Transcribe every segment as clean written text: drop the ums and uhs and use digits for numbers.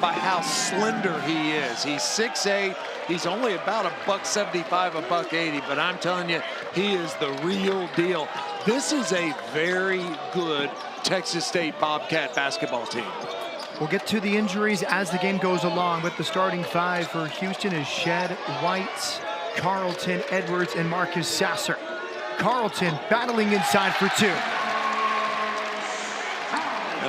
by how slender he is. He's 6'8". He's only about $175, $180, but I'm telling you, he is the real deal. This is a very good Texas State Bobcat basketball team. We'll get to the injuries as the game goes along, but the starting five for Houston is Shed, White, Carlton, Edwards, and Marcus Sasser. Carlton battling inside for two.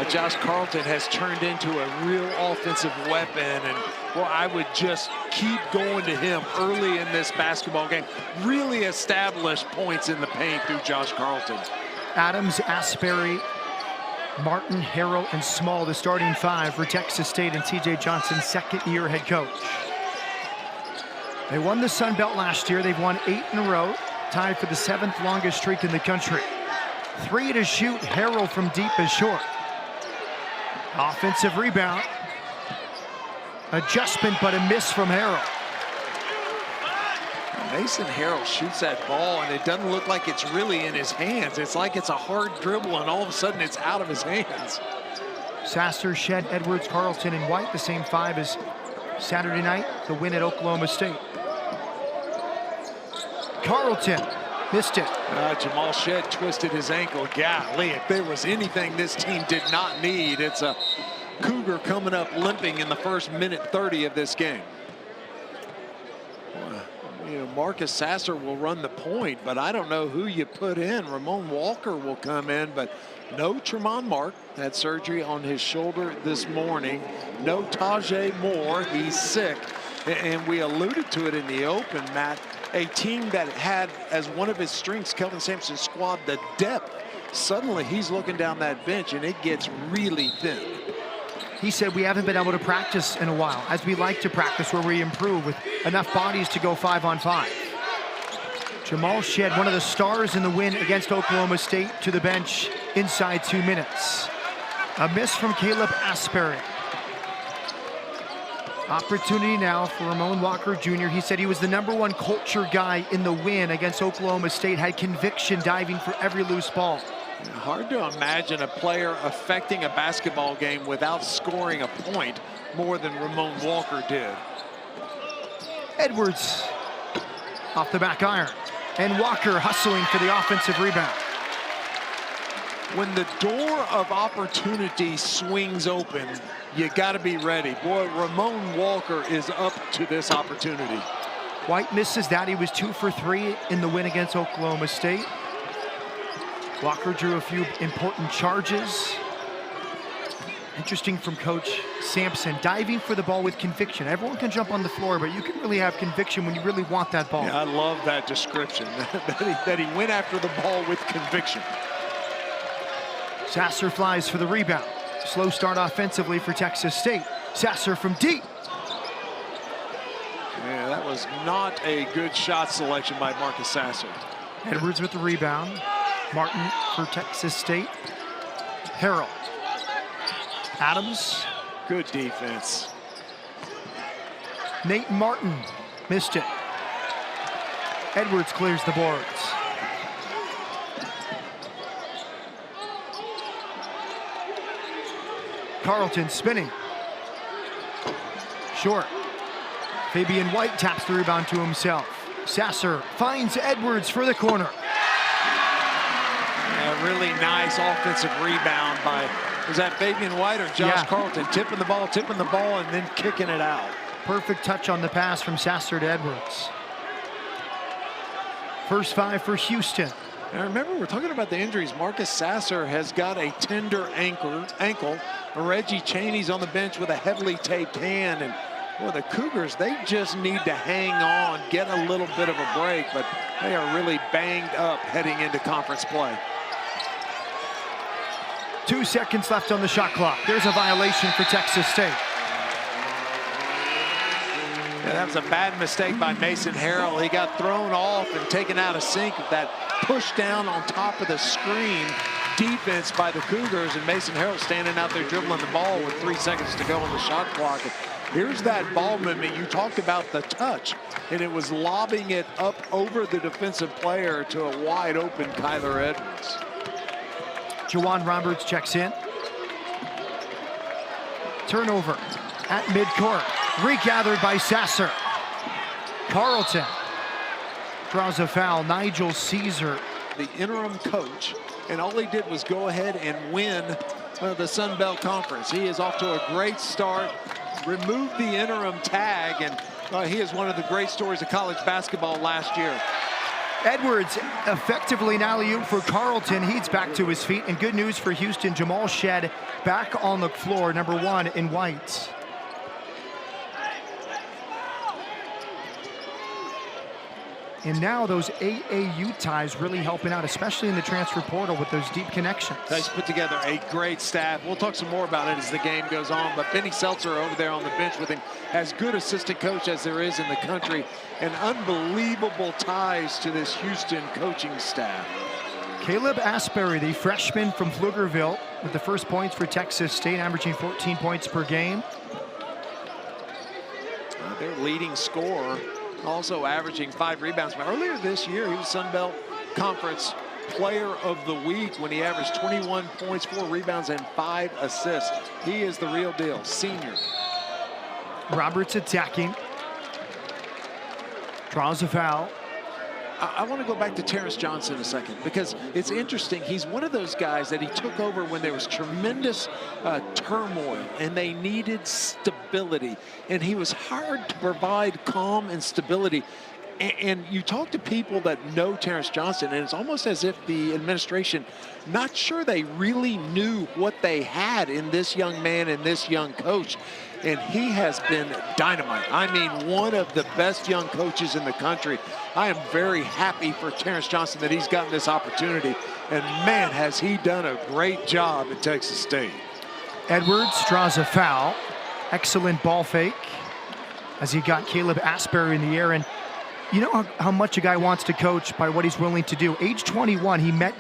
Josh Carlton has turned into a real offensive weapon, and well, I would just keep going to him early in this basketball game. Really establish points in the paint through Josh Carlton. Adams, Asbury, Martin, Harrell, and Small, the starting five for Texas State and T.J. Johnson's second-year head coach. They won the Sun Belt last year. They've won 8 in a row, tied for the 7th longest streak in the country. 3 to shoot. Harrell from deep is short. Offensive rebound. Adjustment, but a miss from Harrell. Mason Harrell shoots that ball, and it doesn't look like it's really in his hands. It's like it's a hard dribble, and all of a sudden it's out of his hands. Sasser, Shed, Edwards, Carlton, and White, the same five as Saturday night, the win at Oklahoma State. Carlton missed it. Jamal Shed twisted his ankle. Golly, if there was anything this team did not need, it's a Cougar coming up limping in the first minute 30 of this game. You know, Marcus Sasser will run the point, but I don't know who you put in. Ramon Walker will come in, but no Tremont Mark. Had surgery on his shoulder this morning. No Tajay Moore. He's sick. And we alluded to it in the open, Matt. A team that had as one of his strengths, Kelvin Sampson's squad, the depth. Suddenly he's looking down that bench and it gets really thin. He said we haven't been able to practice in a while, as we like to practice, where we improve with enough bodies to go 5-on-5. Jamal Shed, one of the stars in the win against Oklahoma State, to the bench inside 2 minutes. A miss from Caleb Asbury. Opportunity now for Ramon Walker Jr. He said he was the #1 culture guy in the win against Oklahoma State, had conviction diving for every loose ball. Hard to imagine a player affecting a basketball game without scoring a point more than Ramon Walker did. Edwards off the back iron, and Walker hustling for the offensive rebound. When the door of opportunity swings open, you got to be ready. Boy, Ramon Walker is up to this opportunity. White misses that. He was 2 for 3 in the win against Oklahoma State. Walker drew a few important charges. Interesting from Coach Sampson, diving for the ball with conviction. Everyone can jump on the floor, but you can really have conviction when you really want that ball. Yeah, I love that description, that he went after the ball with conviction. Sasser flies for the rebound. Slow start offensively for Texas State. Sasser from deep. Yeah, that was not a good shot selection by Marcus Sasser. Edwards with the rebound. Martin for Texas State. Harrell. Adams. Good defense. Nate Martin missed it. Edwards clears the boards. Carlton spinning. Short. Fabian White taps the rebound to himself. Sasser finds Edwards for the corner. A really nice offensive rebound by, was that Fabian White or Josh Carlton? Tipping the ball, and then kicking it out. Perfect touch on the pass from Sasser to Edwards. First 5 for Houston. Now remember, we're talking about the injuries. Marcus Sasser has got a tender ankle. Reggie Chaney's on the bench with a heavily taped hand. And well, the Cougars, they just need to hang on, get a little bit of a break, but they are really banged up heading into conference play. 2 seconds left on the shot clock. There's a violation for Texas State. Yeah, that was a bad mistake by Mason Harrell. He got thrown off and taken out of sync with that push down on top of the screen defense by the Cougars, and Mason Harrell standing out there dribbling the ball with 3 seconds to go on the shot clock. Here's that ball movement. You talked about the touch, and it was lobbing it up over the defensive player to a wide open Kyler Edwards. Juwan Roberts checks in. Turnover. at midcourt. Regathered by Sasser. Carlton draws a foul. Nigel Caesar, the interim coach, and all he did was go ahead and win the Sun Belt Conference. He is off to a great start. Removed the interim tag, and he is one of the great stories of college basketball last year. Edwards effectively an alley-oop for Carlton. He's back to his feet, and good news for Houston. Jamal Shed back on the floor, number 1 in whites. And now those AAU ties really helping out, especially in the transfer portal with those deep connections. He's put together a great staff. We'll talk some more about it as the game goes on, but Benny Seltzer over there on the bench with him, as good assistant coach as there is in the country, and unbelievable ties to this Houston coaching staff. Caleb Asbury, the freshman from Pflugerville, with the first points for Texas State, averaging 14 points per game. Their leading scorer, also averaging 5 rebounds. But earlier this year, he was Sun Belt Conference Player of the Week when he averaged 21 points, 4 rebounds, and 5 assists. He is the real deal, senior. Roberts attacking. Draws a foul. I want to go back to Terrence Johnson a second, because it's interesting. He's one of those guys that he took over when there was tremendous turmoil and they needed stability. And he was hired to provide calm and stability. And you talk to people that know Terrence Johnson, and it's almost as if the administration, not sure they really knew what they had in this young man and this young coach. And he has been dynamite. I mean, one of the best young coaches in the country. I am very happy for Terrence Johnson that he's gotten this opportunity. And man, has he done a great job at Texas State. Edwards draws a foul. Excellent ball fake as he got Caleb Asbury in the air. And you know how much a guy wants to coach by what he's willing to do. Age 21, he met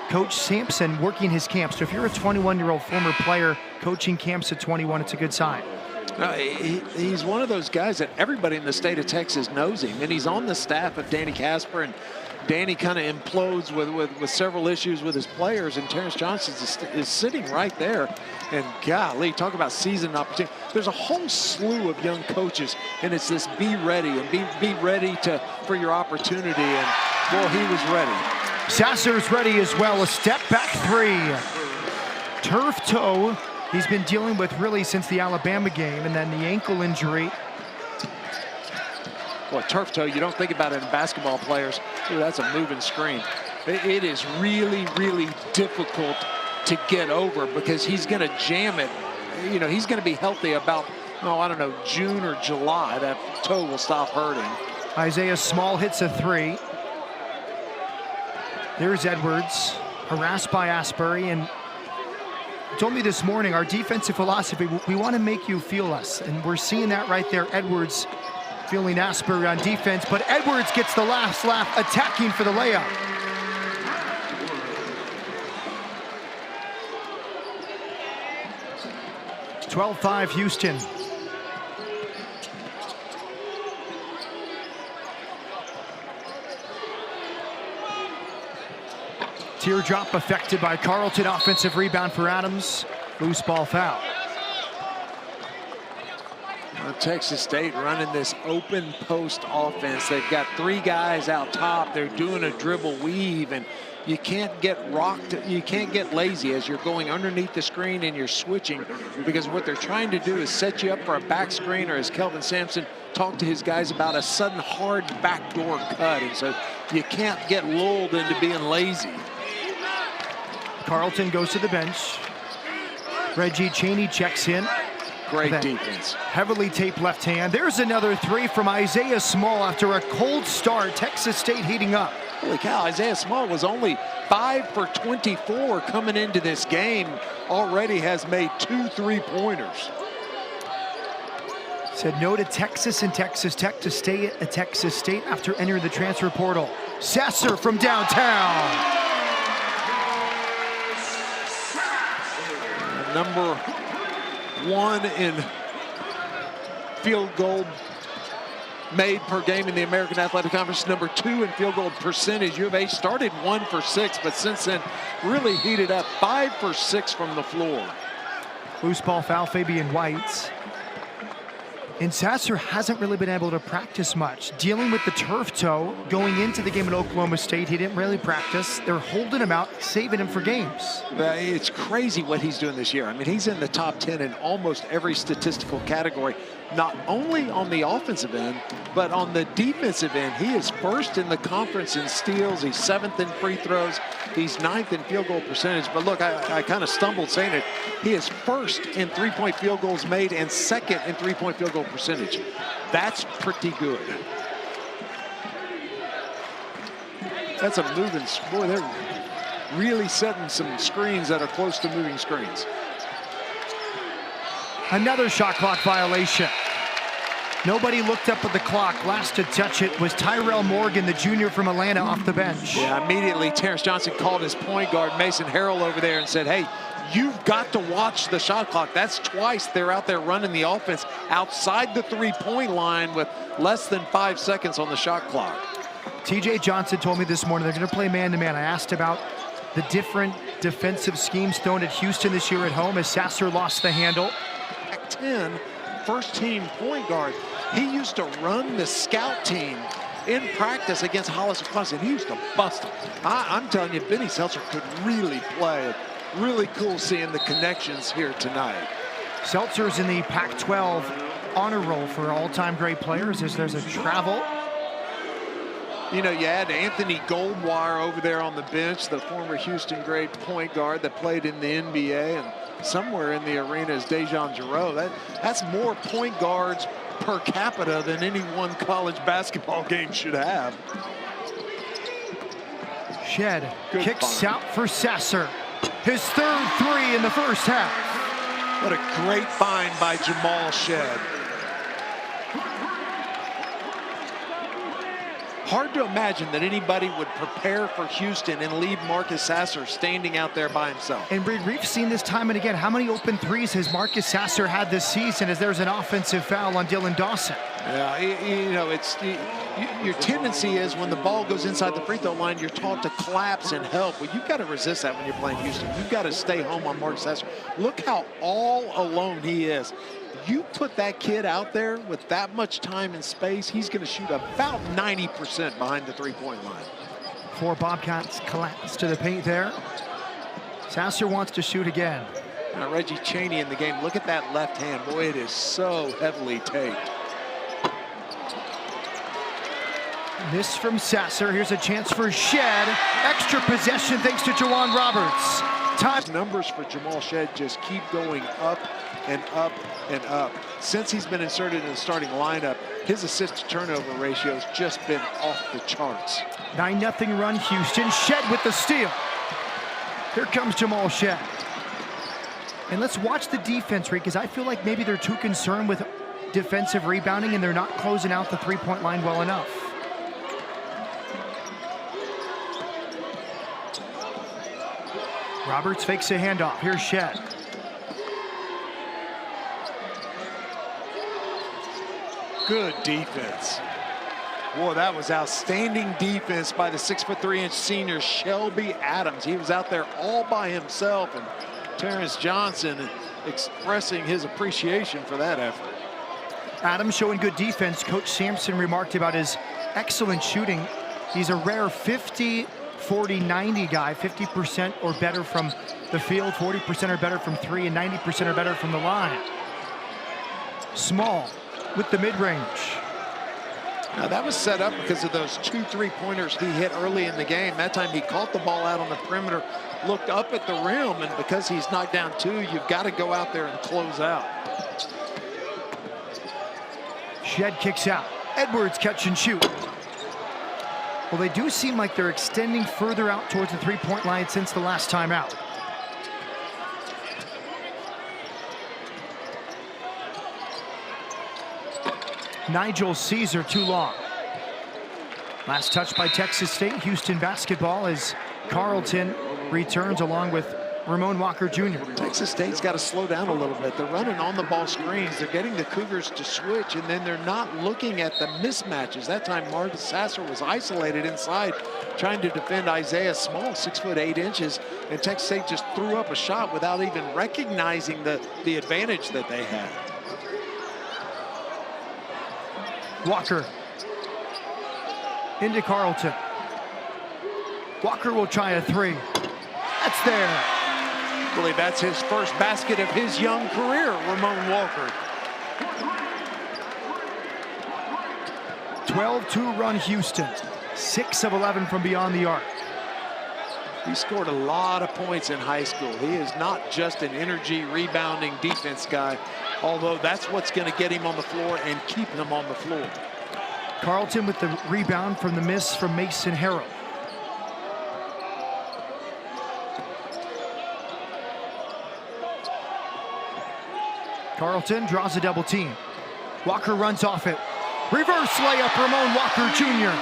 Coach Sampson working his camp. So if you're a 21-year-old former player coaching camps at 21, it's a good sign. He's one of those guys that everybody in the state of Texas knows him, and he's on the staff of Danny Casper, and Danny kind of implodes with several issues with his players, and Terrence Johnson is sitting right there. And golly, talk about season opportunity. There's a whole slew of young coaches, and it's this be ready and be ready for your opportunity, and well, he was ready. Sasser's ready as well. A step back 3. Turf toe. He's been dealing with really since the Alabama game, and then the ankle injury. Well, turf toe, you don't think about it in basketball players. Ooh, that's a moving screen. It is really, really difficult to get over because he's going to jam it. You know, he's going to be healthy about, I don't know, June or July. That toe will stop hurting. Isaiah Small hits a 3. There's Edwards, harassed by Asbury, and told me this morning, our defensive philosophy, we want to make you feel us, and we're seeing that right there. Edwards feeling Asbury on defense, but Edwards gets the last laugh, attacking for the layup. It's 12-5 Houston. Teardrop affected by Carlton. Offensive rebound for Adams. Loose ball foul. Well, Texas State running this open post offense. They've got 3 guys out top. They're doing a dribble weave, and you can't get rocked. You can't get lazy as you're going underneath the screen and you're switching, because what they're trying to do is set you up for a back screen, or as Kelvin Sampson talked to his guys about, a sudden hard backdoor cut. And so you can't get lulled into being lazy. Carlton goes to the bench. Reggie Chaney checks in. Great defense. Heavily taped left hand. There's another 3 from Isaiah Small after a cold start. Texas State heating up. Holy cow, Isaiah Small was only 5 for 24 coming into this game. Already has made 2 3-pointers. Said no to Texas and Texas Tech to stay at Texas State after entering the transfer portal. Sasser from downtown. Number 1 in field goal made per game in the American Athletic Conference. Number 2 in field goal percentage. U of H started 1 for 6, but since then really heated up. 5 for 6 from the floor. Loose ball foul, Fabian White. And Sasser hasn't really been able to practice much. Dealing with the turf toe going into the game at Oklahoma State, he didn't really practice. They're holding him out, saving him for games. It's crazy what he's doing this year. I mean, he's in the top 10 in almost every statistical category, not only on the offensive end, but on the defensive end. He is first in the conference in steals. He's 7th in free throws. He's 9th in field goal percentage. But look, I kind of stumbled saying it. He is first in three-point field goals made and 2nd in three-point field goal percentage. That's pretty good. That's a moving, boy, they're really setting some screens that are close to moving screens. Another shot clock violation. Nobody looked up at the clock. Last to touch it was Tyrell Morgan, the junior from Atlanta, off the bench. Yeah, immediately Terrence Johnson called his point guard, Mason Harrell, over there and said, hey, you've got to watch the shot clock. That's twice they're out there running the offense outside the three-point line with less than 5 seconds on the shot clock. TJ Johnson told me this morning they're going to play man-to-man. I asked about the different defensive schemes thrown at Houston this year at home as Sasser lost the handle. 10, first-team point guard. He used to run the scout team in practice against Hollis and he used to bust them. I'm telling you, Benny Seltzer could really play. Really cool seeing the connections here tonight. Seltzer's in the Pac-12 honor roll for all-time great players as there's a travel. You know, you had Anthony Goldwire over there on the bench, the former Houston great point guard that played in the NBA, and somewhere in the arena is Dejan Giroux. That's more point guards per capita than any one college basketball game should have. Shed kicks out for Sasser. His third three in the first half. What a great find by Jamal Shed. Hard to imagine that anybody would prepare for Houston and leave Marcus Sasser standing out there by himself. And we've seen this time and again. How many open threes has Marcus Sasser had this season as there's an offensive foul on Dylan Dawson? Yeah, you know, your tendency is when the ball goes inside the free throw line, you're taught to collapse and help. Well, you've got to resist that when you're playing Houston. You've got to stay home on Marcus Sasser. Look how all alone he is. You put that kid out there with that much time and space, he's going to shoot about 90% behind the three-point line. 4 Bobcats collapse to the paint there. Sasser wants to shoot again. Now Reggie Chaney in the game. Look at that left hand. Boy, it is so heavily taped. Miss from Sasser. Here's a chance for Shed. Extra possession thanks to Jawan Roberts. Time numbers for Jamal Shed just keep going up and up and up. Since he's been inserted in the starting lineup, his assist-to-turnover ratio has just been off the charts. 9-0 run Houston. Shed with the steal. Here comes Jamal Shed. And let's watch the defense, Reed, because I feel like maybe they're too concerned with defensive rebounding and they're not closing out the three-point line well enough. Roberts fakes a handoff. Here's Shed. Good defense. Boy, that was outstanding defense by the 6'3" senior Shelby Adams. He was out there all by himself, and Terrence Johnson expressing his appreciation for that effort. Adams showing good defense. Coach Sampson remarked about his excellent shooting. He's a rare 50, 40, 90 guy, 50% or better from the field, 40% or better from three, and 90% or better from the line. Small with the mid-range. Now that was set up because of those 2 3-pointers he hit early in the game. That time he caught the ball out on the perimeter, looked up at the rim, and because he's knocked down 2, you've got to go out there and close out. Shed kicks out. Edwards catch and shoot. Well, they do seem like they're extending further out towards the three-point line since the last time out. Nigel Caesar too long. Last touch by Texas State. Houston basketball as Carlton returns along with Ramon Walker Jr. Texas State's got to slow down a little bit. They're running on the ball screens. They're getting the Cougars to switch, and then they're not looking at the mismatches. That time Marcus Sasser was isolated inside trying to defend Isaiah Small, 6'8", and Texas State just threw up a shot without even recognizing the advantage that they had. Walker into Carlton. Walker will try a three. That's there. I believe that's his first basket of his young career, Ramon Walker. 12-2 run Houston. 6 of 11 from beyond the arc. He scored a lot of points in high school. He is not just an energy rebounding defense guy, although that's what's going to get him on the floor and keep him on the floor. Carlton with the rebound from the miss from Mason Harrell. Carlton draws a double team. Walker runs off it. Reverse layup, Ramon Walker Jr.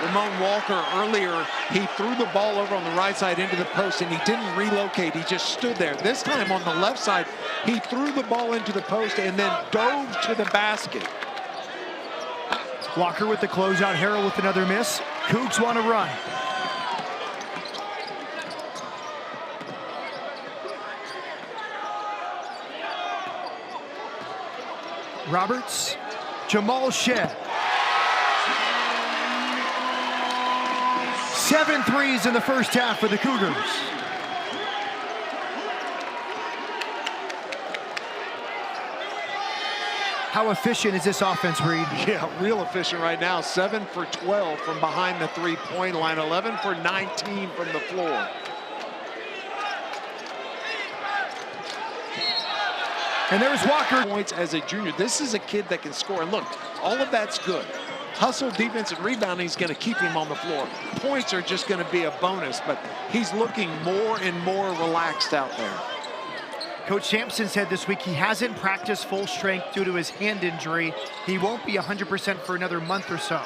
Ramon Walker earlier, he threw the ball over on the right side into the post and he didn't relocate, he just stood there. This time on the left side, he threw the ball into the post and then dove to the basket. Walker with the closeout, Harrell with another miss. Cougs want to run. Roberts, Jamal Shed. 7 threes in the first half for the Cougars. How efficient is this offense, Reed? Yeah, real efficient right now. 7 for 12 from behind the three-point line. 11 for 19 from the floor. And there's Walker. Points as a junior. This is a kid that can score. And look, all of that's good. Hustle, defense, and rebounding is going to keep him on the floor. Points are just going to be a bonus, but he's looking more and more relaxed out there. Coach Sampson said this week he hasn't practiced full strength due to his hand injury. He won't be 100% for another month or so.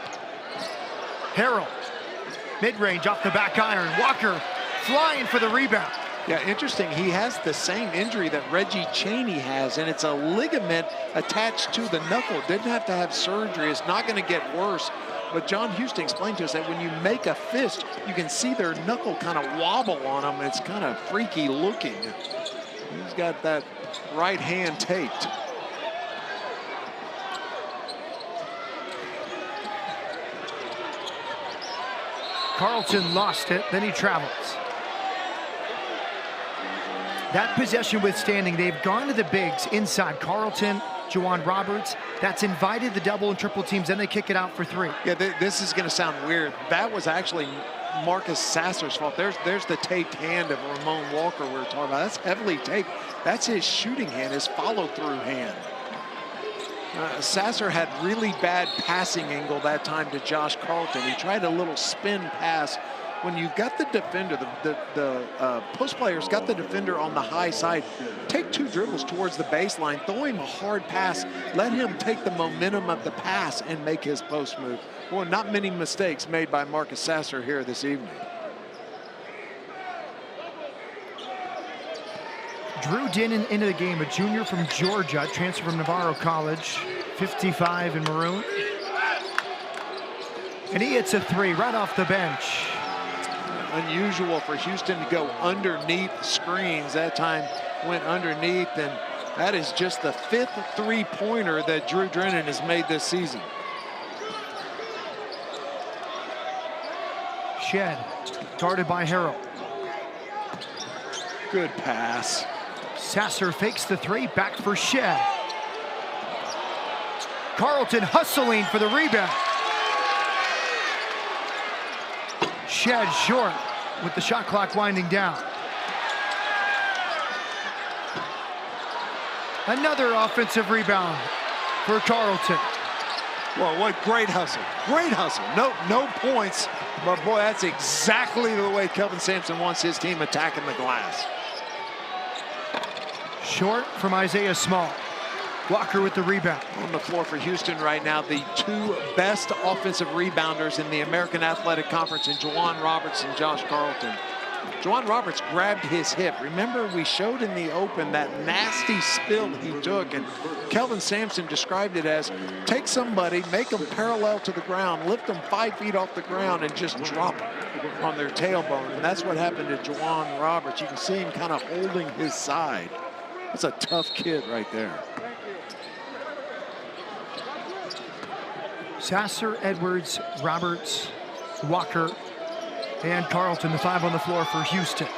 Harrell, mid-range off the back iron. Walker flying for the rebound. Yeah, interesting. He has the same injury that Reggie Chaney has, and it's a ligament attached to the knuckle. Didn't have to have surgery. It's not going to get worse. But John Houston explained to us that when you make a fist, you can see their knuckle kind of wobble on them. It's kind of freaky looking. He's got that right hand taped. Carlton lost it, then he travels. That possession withstanding, they've gone to the bigs inside. Carlton, Juwan Roberts, that's invited the double and triple teams, then they kick it out for three. Yeah, this is going to sound weird. That was actually Marcus Sasser's fault. There's the taped hand of Ramon Walker we were talking about. That's heavily taped. That's his shooting hand, his follow-through hand. Sasser had really bad passing angle that time to Josh Carlton. He tried a little spin pass. When you've got the defender, the post player's got the defender on the high side, take 2 dribbles towards the baseline, throw him a hard pass, let him take the momentum of the pass and make his post move. Well, not many mistakes made by Marcus Sasser here this evening. Drew Dinnan into the game, a junior from Georgia, transferred from Navarro College, 55 in maroon. And he hits a 3 right off the bench. Unusual for Houston to go underneath screens. That time went underneath, and that is just the 5th three-pointer that Drew Dinnan has made this season. Shed, guarded by Harrell. Good pass. Sasser fakes the 3, back for Shed. Carlton hustling for the rebound. Shed short with the shot clock winding down. Another offensive rebound for Carlton. Well, what great hustle. Great hustle. No points, but boy, that's exactly the way Kelvin Sampson wants his team attacking the glass. Short from Isaiah Small. Walker with the rebound. On the floor for Houston right now, the 2 best offensive rebounders in the American Athletic Conference in Juwan Roberts and Josh Carlton. Juwan Roberts grabbed his hip. Remember, we showed in the open that nasty spill he took, and Kelvin Sampson described it as take somebody, make them parallel to the ground, lift them 5 feet off the ground, and just drop them on their tailbone. And that's what happened to Juwan Roberts. You can see him kind of holding his side. That's a tough kid right there. Sasser, Edwards, Roberts, Walker, and Carlton, the 5 on the floor for Houston.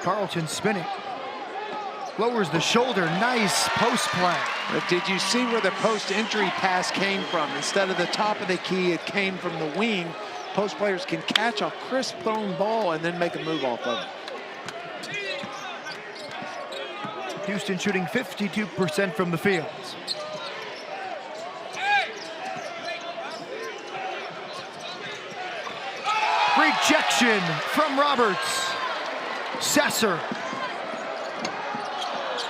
Carlton spinning. Lowers the shoulder, nice post play. But did you see where the post entry pass came from? Instead of the top of the key, it came from the wing. Post players can catch a crisp thrown ball and then make a move off of it. Houston shooting 52% from the field. Rejection from Roberts. Sasser.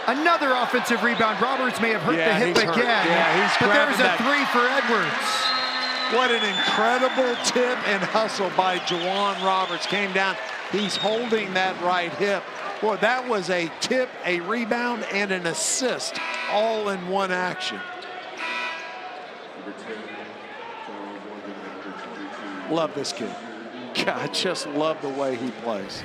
Another offensive rebound. Roberts may have hurt the hip again. Yeah, but there's a 3 for Edwards. What an incredible tip and hustle by Juwan Roberts. Came down. He's holding that right hip. Boy, that was a tip, a rebound, and an assist all in one action. Love this kid. God, just love the way he plays.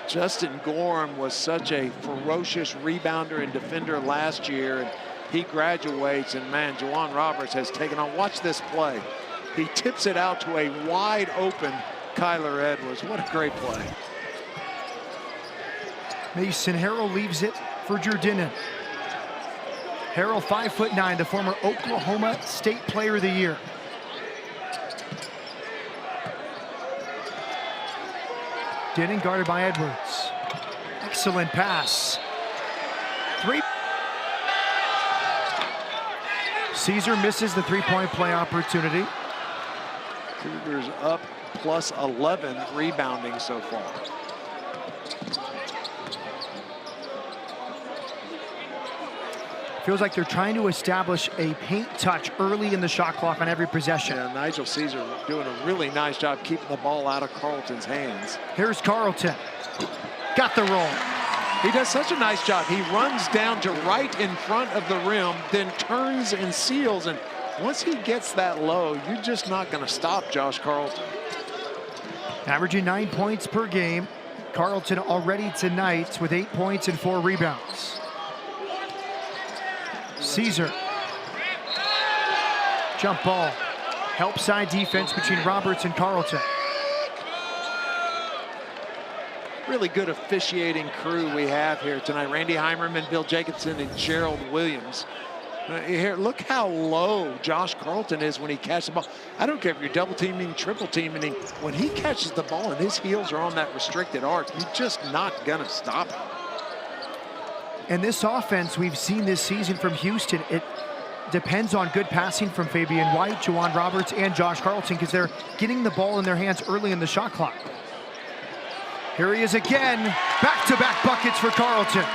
Justin Gorham was such a ferocious rebounder and defender last year, and he graduates, and man, Juwan Roberts has taken on. Watch this play. He tips it out to a wide open Kyler Edwards. What a great play. Mason Harrell leaves it for Jordan. Harrell, 5'9", the former Oklahoma State Player of the Year. Dinnan guarded by Edwards. Excellent pass. 3. Caesar misses the three-point play opportunity. Cougars up plus 11 rebounding so far. Feels like they're trying to establish a paint touch early in the shot clock on every possession. Yeah, Nigel Caesar doing a really nice job keeping the ball out of Carlton's hands. Here's Carlton. Got the roll. He does such a nice job. He runs down to right in front of the rim, then turns and seals. And once he gets that low, you're just not going to stop Josh Carlton. Averaging 9 points per game. Carlton already tonight with 8 points and 4 rebounds. Caesar. Jump ball. Help side defense between Roberts and Carlton. Really good officiating crew we have here tonight. Randy Heimerman, Bill Jacobson, and Gerald Williams. Here, look how low Josh Carlton is when he catches the ball. I don't care if you're double teaming, triple teaming. When he catches the ball and his heels are on that restricted arc, you're just not gonna stop him. And this offense we've seen this season from Houston, it depends on good passing from Fabian White, Juwan Roberts, and Josh Carlton, because they're getting the ball in their hands early in the shot clock. Here he is again, back-to-back buckets for Carlton.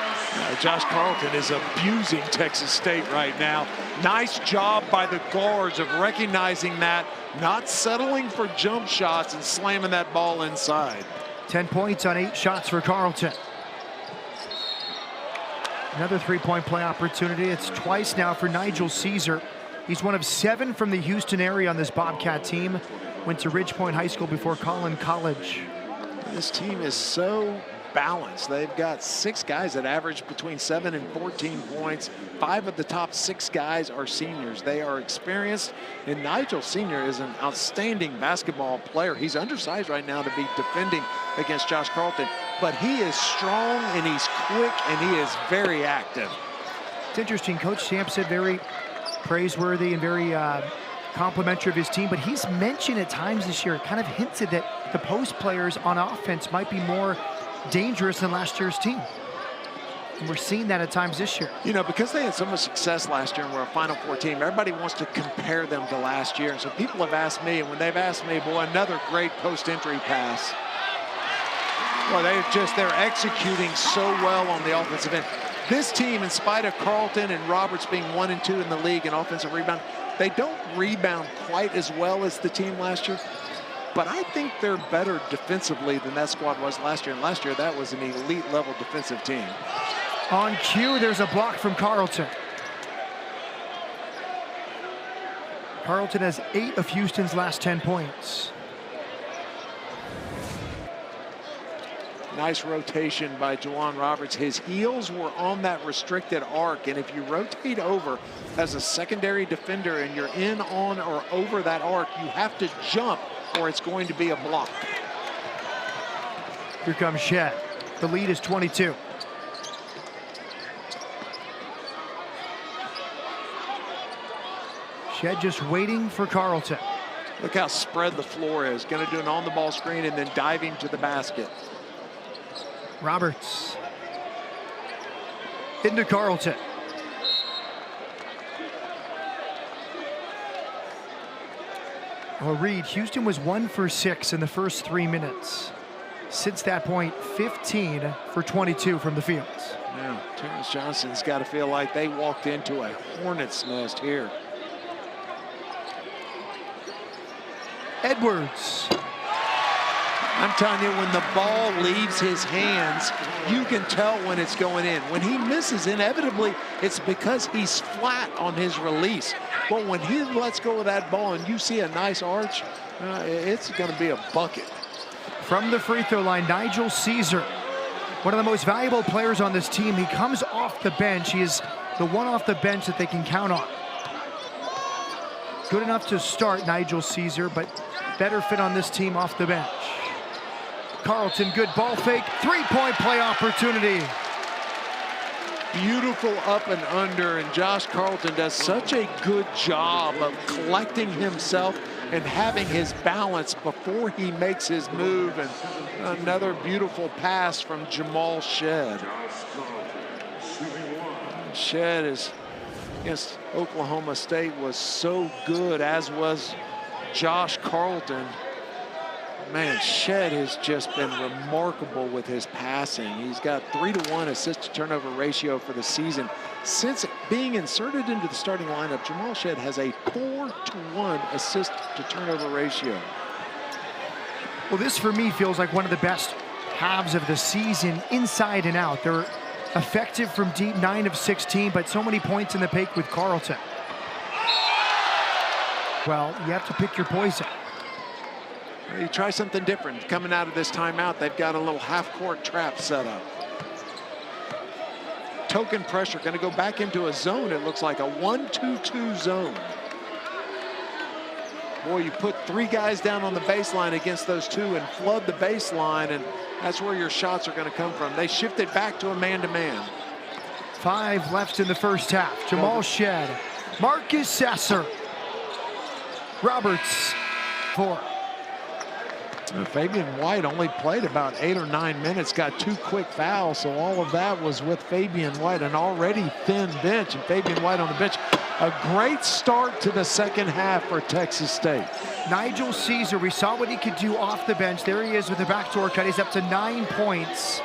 Josh Carlton is abusing Texas State right now. Nice job by the guards of recognizing that, not settling for jump shots and slamming that ball inside. 10 points on 8 shots for Carlton. Another three-point play opportunity. It's twice now for Nigel Caesar. He's one of 7 from the Houston area on this Bobcat team. Went to Ridgepoint High School before Collin College. This team is so balanced. They've got 6 guys that average between 7 and 14 points. 5 of the top 6 guys are seniors. They are experienced, and Nigel Sr. is an outstanding basketball player. He's undersized right now to be defending against Josh Carlton, but he is strong and he's quick and he is very active. It's interesting, Coach Stamp said very praiseworthy and very complimentary of his team, but he's mentioned at times this year, kind of hinted that the post players on offense might be more dangerous than last year's team. And we're seeing that at times this year. You know, because they had so much success last year and were a Final Four team, everybody wants to compare them to last year. And so people have asked me, and when they've asked me, boy, another great post-entry pass. Well, they're executing so well on the offensive end. This team, in spite of Carlton and Roberts being 1 and 2 in the league in offensive rebound, they don't rebound quite as well as the team last year. But I think they're better defensively than that squad was last year. And last year, that was an elite level defensive team. On cue, there's a block from Carlton. Carlton has 8 of Houston's last 10 points. Nice rotation by Juwan Roberts. His heels were on that restricted arc, and if you rotate over as a secondary defender and you're in, on, or over that arc, you have to jump or it's going to be a block. Here comes Shed. The lead is 22. Shed just waiting for Carleton. Look how spread the floor is. Going to do an on-the-ball screen and then diving to the basket. Roberts into Carleton. Well, Reed, Houston was 1 for 6 in the first 3 minutes. Since that point, 15 for 22 from the field. Yeah, Terrence Johnson's got to feel like they walked into a hornet's nest here. Edwards. I'm telling you, when the ball leaves his hands, you can tell when it's going in. When he misses, inevitably, it's because he's flat on his release. But when he lets go of that ball and you see a nice arch, it's going to be a bucket. From the free throw line, Nigel Caesar, one of the most valuable players on this team. He comes off the bench. He is the one off the bench that they can count on. Good enough to start, Nigel Caesar, but better fit on this team off the bench. Carleton, good ball fake, three-point play opportunity. Beautiful up and under, and Josh Carleton does such a good job of collecting himself and having his balance before he makes his move. And another beautiful pass from Jamal Shed. Shed is against Oklahoma State was so good, as was Josh Carleton. Man, Shed has just been remarkable with his passing. He's got 3-to-1 assist-to-turnover ratio for the season. Since being inserted into the starting lineup, Jamal Shed has a 4-to-1 assist-to-turnover ratio. Well, this for me feels like one of the best halves of the season, inside and out. They're effective from deep, 9 of 16, but so many points in the paint with Carleton. Well, you have to pick your poison. You try something different. Coming out of this timeout, they've got a little half-court trap set up. Token pressure, going to go back into a zone. It looks like a 1-2-2 zone. Boy, you put 3 guys down on the baseline against those 2 and flood the baseline, and that's where your shots are going to come from. They shifted back to a man-to-man. 5 left in the first half. Jamal Shed, Marcus Sasser, Roberts, 4. Fabian White only played about 8 or 9 minutes, got 2 quick fouls, so all of that was with Fabian White, an already thin bench, and Fabian White on the bench. A great start to the second half for Texas State. Nigel Caesar, we saw what he could do off the bench. There he is with the backdoor cut. He's up to 9 points.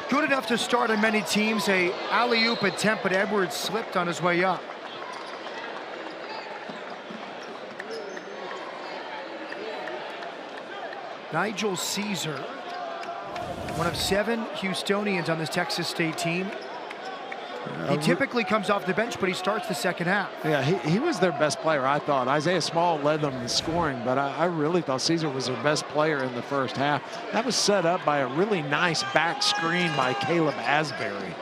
Good enough to start on many teams. A alley-oop attempt, but Edwards slipped on his way up. Nigel Caesar, one of 7 Houstonians on this Texas State team. He typically comes off the bench, but he starts the second half. Yeah, he was their best player, I thought. Isaiah Small led them in scoring, but I really thought Caesar was their best player in the first half. That was set up by a really nice back screen by Caleb Asbury.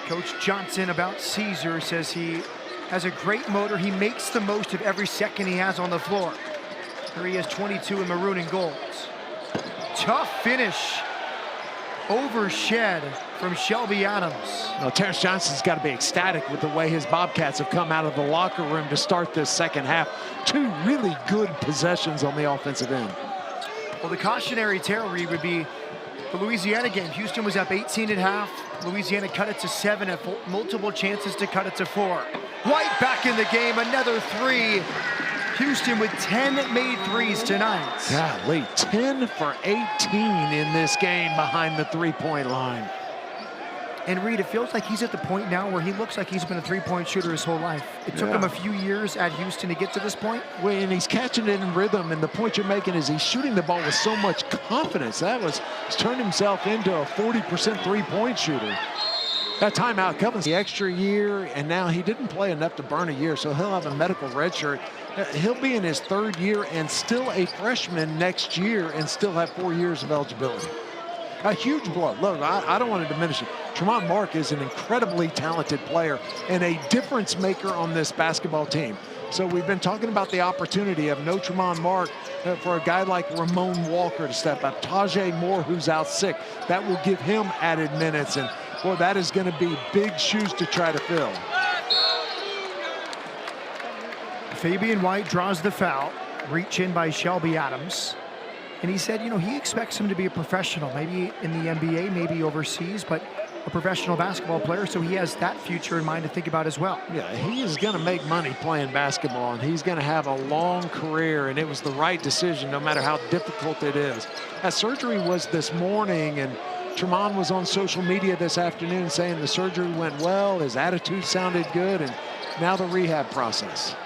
Coach Johnson about Caesar says he has a great motor. He makes the most of every second he has on the floor. Here he has 22 in maroon and gold. Tough finish over Shed from Shelby Adams. Well, Terrence Johnson's got to be ecstatic with the way his Bobcats have come out of the locker room to start this second half. 2 really good possessions on the offensive end. Well, the cautionary tale read would be the Louisiana game. Houston was up 18 at half. Louisiana cut it to 7 at multiple chances to cut it to 4. White back in the game, another 3. Houston with 10 made threes tonight. Golly, 10 for 18 in this game behind the three-point line. And Reed, it feels like he's at the point now where he looks like he's been a three-point shooter his whole life. It took him a few years at Houston to get to this point. Well, and he's catching it in rhythm, and the point you're making is he's shooting the ball with so much confidence. He's turned himself into a 40% three-point shooter. That timeout covers the extra year, and now he didn't play enough to burn a year, so he'll have a medical red shirt. He'll be in his 3rd year and still a freshman next year and still have 4 years of eligibility. A huge blow. Look, I don't want to diminish it. Tremont Mark is an incredibly talented player and a difference maker on this basketball team. So we've been talking about the opportunity of no Tremont Mark for a guy like Ramon Walker to step up. Tajay Moore, who's out sick, that will give him added minutes. And boy, that is going to be big shoes to try to fill. Fabian White draws the foul. Reach in by Shelby Adams. And he said, you know, he expects him to be a professional, maybe in the NBA, maybe overseas, but a professional basketball player, so he has that future in mind to think about as well. Yeah, he is going to make money playing basketball, and he's going to have a long career, and it was the right decision no matter how difficult it is. That surgery was this morning, and Tremont was on social media this afternoon saying the surgery went well, his attitude sounded good, and now the rehab process.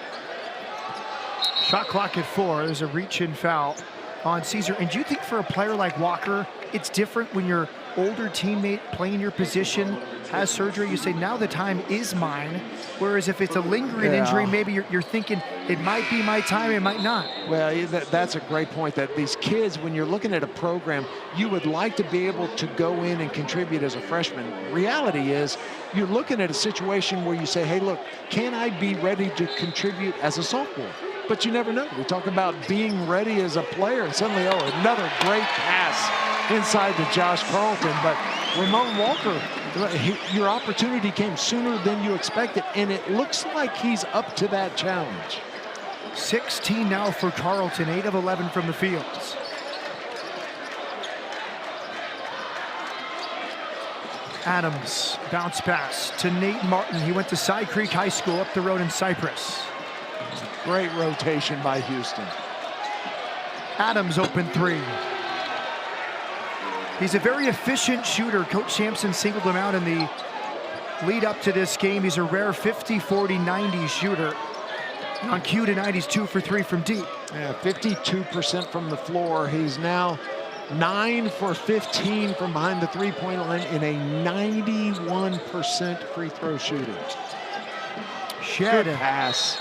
Shot clock at 4. There's a reach-in foul on Caesar. And do you think for a player like Walker, it's different when your older teammate playing your position has surgery? You say, now the time is mine. Whereas if it's a lingering injury, maybe you're thinking, it might be my time, it might not. Well, that's a great point, that these kids, when you're looking at a program, you would like to be able to go in and contribute as a freshman. Reality is, you're looking at a situation where you say, hey, look, can I be ready to contribute as a sophomore? But you never know. We talk about being ready as a player, and suddenly, oh, another great pass inside to Josh Carlton. But Ramon Walker, your opportunity came sooner than you expected, and it looks like he's up to that challenge. 16 now for Carlton, 8 of 11 from the fields. Adams, bounce pass to Nate Martin. He went to Side Creek High School up the road in Cypress. Great rotation by Houston. Adams open 3. He's a very efficient shooter. Coach Sampson singled him out in the lead up to this game. He's a rare 50, 40, 90 shooter. And on cue tonight, he's 2 for 3 from deep. Yeah, 52% from the floor. He's now 9 for 15 from behind the three-point line in a 91% free throw shooter. Shed Good pass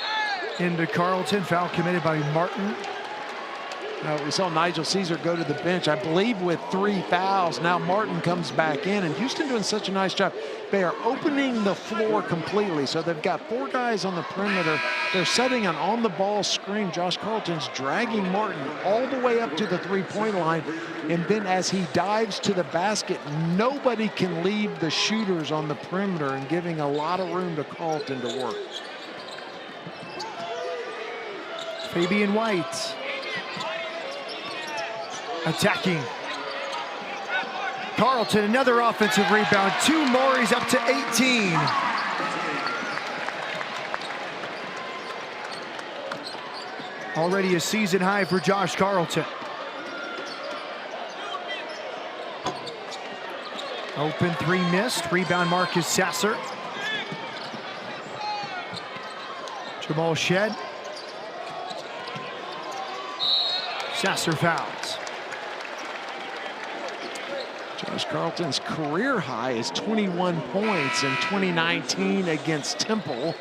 into Carlton. Foul committed by Martin. We saw Nigel Caesar go to the bench, I believe, with 3 fouls. Now Martin comes back in, and Houston doing such a nice job. They are opening the floor completely. So they've got 4 guys on the perimeter. They're setting an on-the-ball screen. Josh Carlton's dragging Martin all the way up to the three-point line. And then as he dives to the basket, nobody can leave the shooters on the perimeter, and giving a lot of room to Carlton to work. Fabian White attacking. Carlton, another offensive rebound. 2 more, he's up to 18. Already a season high for Josh Carlton. Open 3 missed. Rebound Marcus Sasser. Jamal Shed. Sasser fouls. Josh Carlton's career high is 21 points in 2019 against Temple.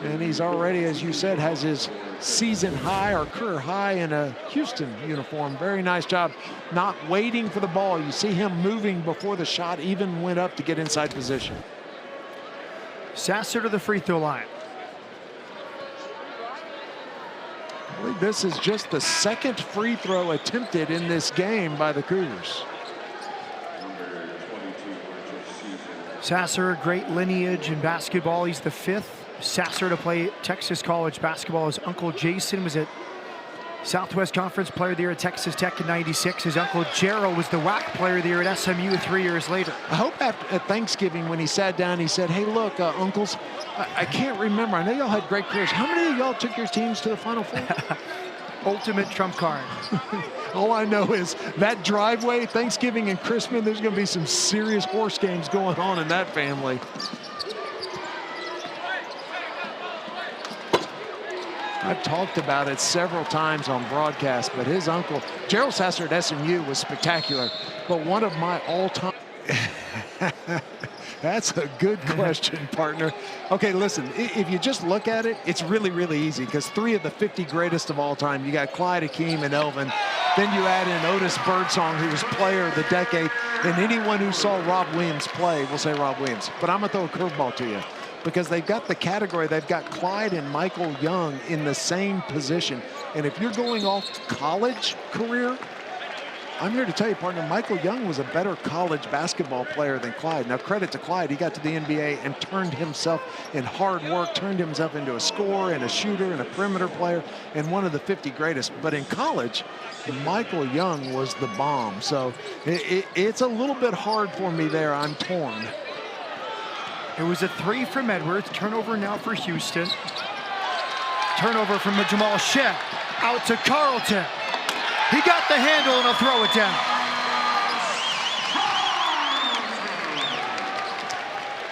And he's already, as you said, has his season high or career high in a Houston uniform. Very nice job not waiting for the ball. You see him moving before the shot even went up to get inside position. Sasser to the free throw line. I believe this is just the 2nd free throw attempted in this game by the Cougars. Sasser, great lineage in basketball. He's the 5th Sasser to play Texas college basketball. His uncle Jason was at Southwest Conference Player of the Year at Texas Tech in '96. His uncle Gerald was the WAC Player of the Year at SMU 3 years later. I hope at Thanksgiving when he sat down, he said, hey, look, uncles, I can't remember. I know y'all had great careers. How many of y'all took your teams to the Final Four? Ultimate trump card. All I know is that driveway, Thanksgiving and Christmas, there's going to be some serious horse games going on in that family. I've talked about it several times on broadcast, but his uncle, Gerald Sasser at SMU, was spectacular. But one of my all-time That's a good question, partner. Okay, listen, if you just look at it, it's really, really easy because 3 of the 50 greatest of all time, you got Clyde, Hakeem, and Elvin. Then you add in Otis Birdsong, who was player of the decade, and anyone who saw Rob Williams play will say Rob Williams. But I'm going to throw a curveball to you because they've got the category, they've got Clyde and Michael Young in the same position. And if you're going off college career, I'm here to tell you, partner, Michael Young was a better college basketball player than Clyde. Now, credit to Clyde. He got to the NBA and turned himself in hard work, turned himself into a scorer and a shooter and a perimeter player and one of the 50 greatest. But in college, Michael Young was the bomb. So it's a little bit hard for me there. I'm torn. It was a 3 from Edwards. Turnover now for Houston. Turnover from Jamal Sheck. Out to Carlton. He got the handle and he'll throw it down.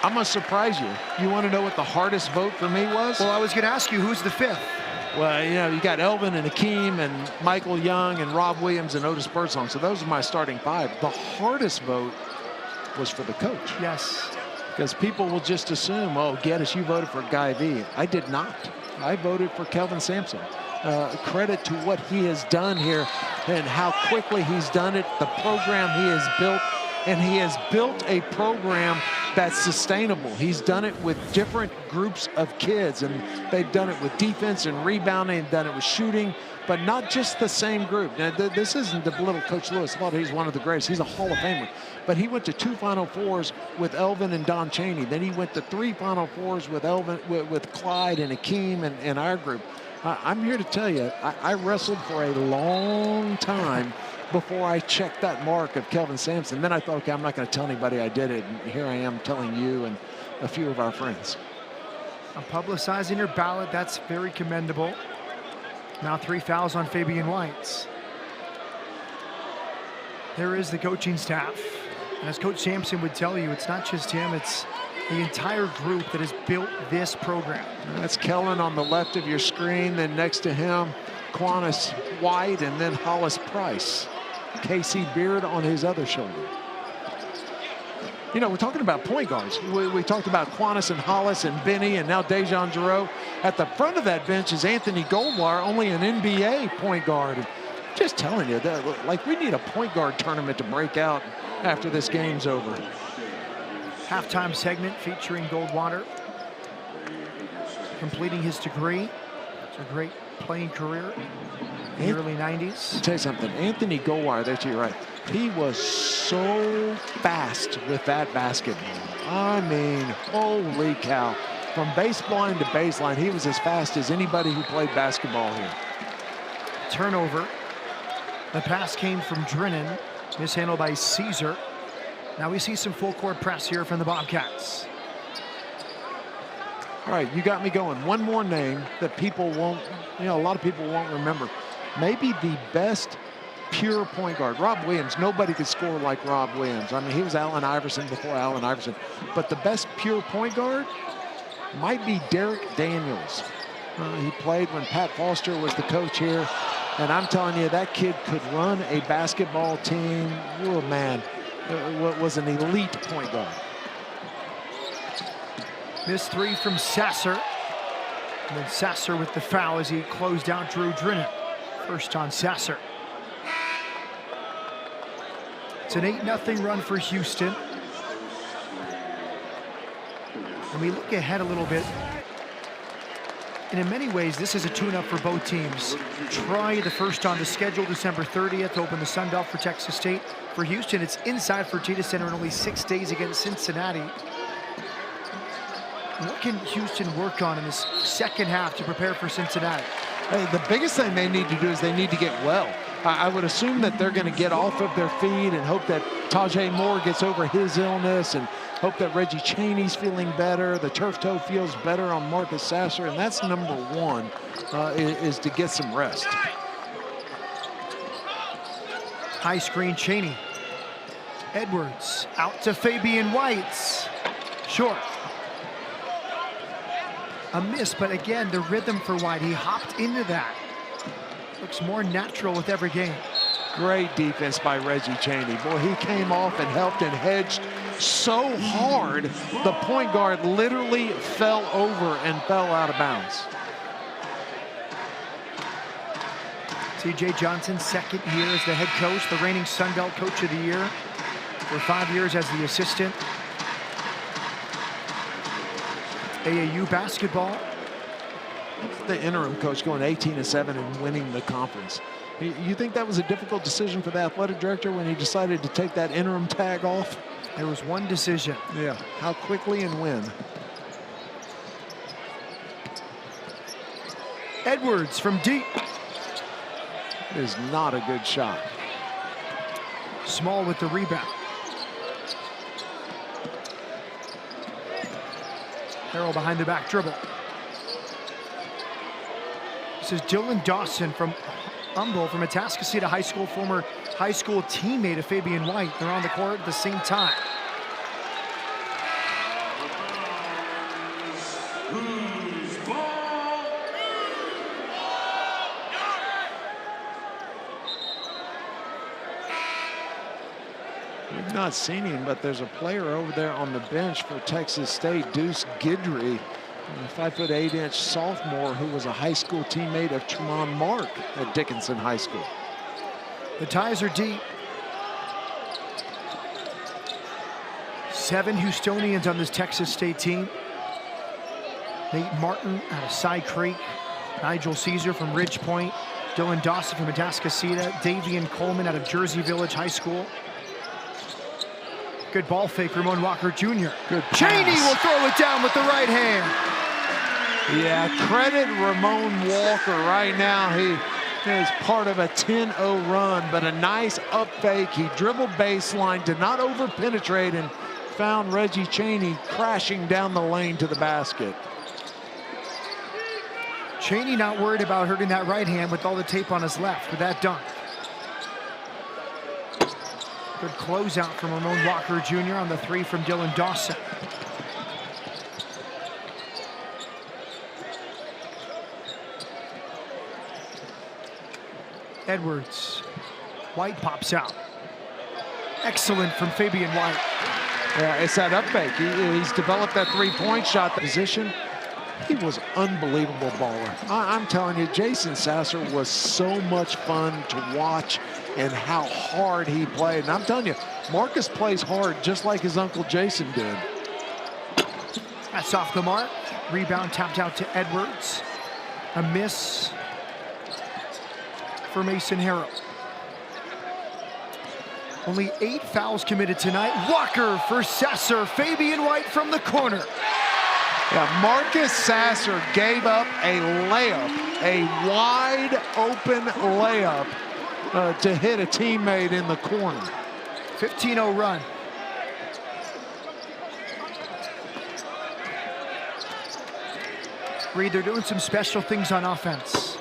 I'm going to surprise you. You want to know what the hardest vote for me was? Well, I was going to ask you, who's the 5th? Well, you know, you got Elvin and Hakeem and Michael Young and Rob Williams and Otis Birdsong. So those are my starting 5. The hardest vote was for the coach. Yes. Because people will just assume, oh, Geddes, you voted for Guy V. I did not. I voted for Kelvin Sampson. Credit to what he has done here and how quickly he's done it, the program he has built, and he has built a program that's sustainable. He's done it with different groups of kids, and they've done it with defense and rebounding, and done it with shooting, but not just the same group. Now, this isn't to belittle Coach Lewis. I thought he's one of the greatest. He's a Hall of Famer. But he went to 2 Final Fours with Elvin and Don Chaney. Then he went to 3 Final Fours with Elvin, with Clyde and Hakeem and our group. I'm here to tell you, I wrestled for a long time before I checked that mark of Kelvin Sampson. Then I thought, okay, I'm not going to tell anybody I did it. And here I am telling you and a few of our friends. Publicizing your ballot, that's very commendable. Now 3 fouls on Fabian White. There is the coaching staff. And as Coach Sampson would tell you, it's not just him, it's the entire group that has built this program. That's Kellen on the left of your screen. Then next to him, Quantus White, and then Hollis Price. Casey Beard on his other shoulder. You know, we're talking about point guards. We talked about Quantus and Hollis and Benny and now Dejan Giroux. At the front of that bench is Anthony Goldwire, only an NBA point guard. And just telling you, that, like, we need a point guard tournament to break out after this game's over. Halftime segment featuring Goldwater, completing his degree. It's a great playing career in the early 90s. I'll tell you something, Anthony Goldwire, there to your right, he was so fast with that basketball. I mean, holy cow. From baseline to baseline, he was as fast as anybody who played basketball here. Turnover. The pass came from Drennan, mishandled by Caesar. Now we see some full court press here from the Bobcats. All right, you got me going. One more name that people won't, you know, a lot of people won't remember. Maybe the best pure point guard. Rob Williams, nobody could score like Rob Williams. I mean, he was Allen Iverson before Allen Iverson. But the best pure point guard might be Derek Daniels. He played when Pat Foster was the coach here. And I'm telling you, that kid could run a basketball team. Oh, man. Was an elite point guard. Missed 3 from Sasser. And then Sasser with the foul as he closed out Drew Drennan. First on Sasser. It's an 8-0 run for Houston. And we look ahead a little bit. And in many ways, this is a tune-up for both teams. Troy, the first on the schedule, December 30th, to open the Sun Belt for Texas State. For Houston, it's inside Fertitta Center in only 6 days against Cincinnati. What can Houston work on in this second half to prepare for Cincinnati? Hey, the biggest thing they need to do is they need to get well. I would assume that they're going to get off of their feet and hope that Tajay Moore gets over his illness and hope that Reggie Chaney's feeling better. The turf toe feels better on Marcus Sasser, and that's number 1, is to get some rest. High screen, Chaney. Edwards out to Fabian White. Short. A miss, but again, the rhythm for White. He hopped into that. Looks more natural with every game. Great defense by Reggie Chaney. Boy, he came off and helped and hedged so hard, the point guard literally fell over and fell out of bounds. C.J. Johnson, second year as the head coach, the reigning Sun Belt Coach of the Year, for 5 years as the assistant. AAU basketball. The interim coach going 18-7 and winning the conference. You think that was a difficult decision for the athletic director when he decided to take that interim tag off? There was one decision. Yeah. How quickly and when? Edwards from deep. It is not a good shot. Small with the rebound. Harrell behind the back dribble. This is Dylan Dawson from Humboldt, from Atascocita High School, former high school teammate of Fabian White. They're on the court at the same time. We've not seen him, but there's a player over there on the bench for Texas State, Deuce Guidry, a 5'8" sophomore who was a high school teammate of Tremont Mark at Dickinson High School. The ties are deep. 7 Houstonians on this Texas State team. Nate Martin out of Cy Creek, Nigel Caesar from Ridge Point, Dylan Dawson from Atascocita, Davian Coleman out of Jersey Village High School. Good ball fake, Ramon Walker Jr. Good pass. Cheney will throw it down with the right hand. Yeah, credit Ramon Walker right now. He is part of a 10-0 run, but a nice up fake. He dribbled baseline, did not over penetrate, and found Reggie Cheney crashing down the lane to the basket. Cheney not worried about hurting that right hand with all the tape on his left with that dunk. Good closeout from Ramon Walker Jr. on the 3 from Dylan Dawson. Edwards. White pops out. Excellent from Fabian White. Yeah, it's that up fake. He's developed that three-point shot position. He was unbelievable baller. I'm telling you, Jason Sasser was so much fun to watch and how hard he played. And I'm telling you, Marcus plays hard just like his uncle Jason did. That's off the mark. Rebound tapped out to Edwards. A miss for Mason Harrell. Only 8 fouls committed tonight. Walker for Sasser. Fabian White from the corner. Yeah, Marcus Sasser gave up a layup, a wide open layup to hit a teammate in the corner. 15-0 run. Reed, they're doing some special things on offense.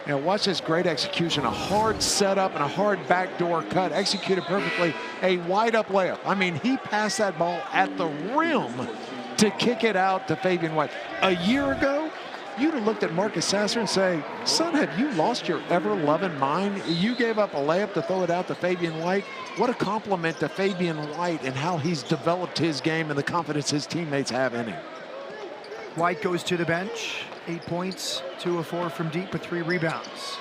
Now watch this great execution, a hard setup and a hard backdoor cut, executed perfectly, a wide up layup. I mean, he passed that ball at the rim to kick it out to Fabian White. A year ago, you'd have looked at Marcus Sasser and say, son, have you lost your ever-loving mind? You gave up a layup to throw it out to Fabian White. What a compliment to Fabian White and how he's developed his game and the confidence his teammates have in him. White goes to the bench. 8 points, 2 of 4 from deep with 3 rebounds.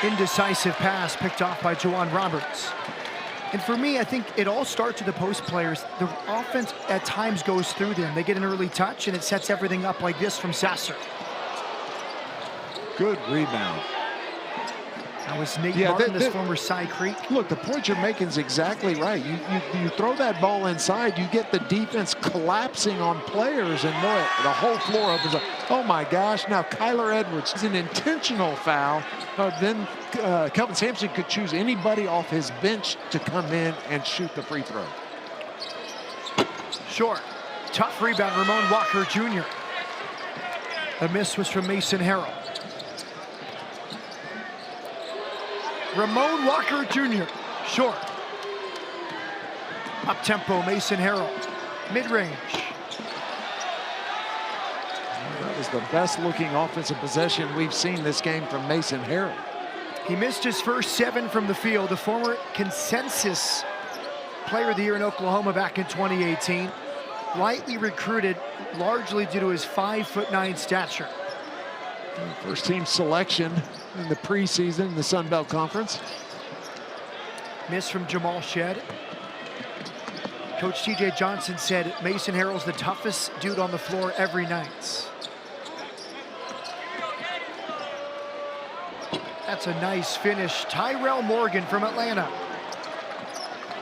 Indecisive pass picked off by Juwan Roberts. And for me, I think it all starts with the post players. The offense at times goes through them. They get an early touch and it sets everything up like this from Sasser. Good rebound. That was Nate Martin, this former Cy Creek. Look, the point you're making is exactly right. You throw that ball inside, you get the defense collapsing on players, and the whole floor opens up. Oh my gosh, now Kyler Edwards is an intentional foul. Then Kelvin Sampson could choose anybody off his bench to come in and shoot the free throw. Short, tough rebound, Ramon Walker Jr. The miss was from Mason Harrell. Ramon Walker Jr. short. Up-tempo, Mason Harrell. Mid-range. That is the best looking offensive possession we've seen this game from Mason Harrell. He missed his first 7 from the field, the former consensus player of the year in Oklahoma back in 2018. Lightly recruited, largely due to his 5'9" stature. First team selection in the preseason in the Sun Belt Conference. Miss from Jamal Shed. Coach TJ Johnson said Mason Harrell's the toughest dude on the floor every night. That's a nice finish. Tyrell Morgan from Atlanta.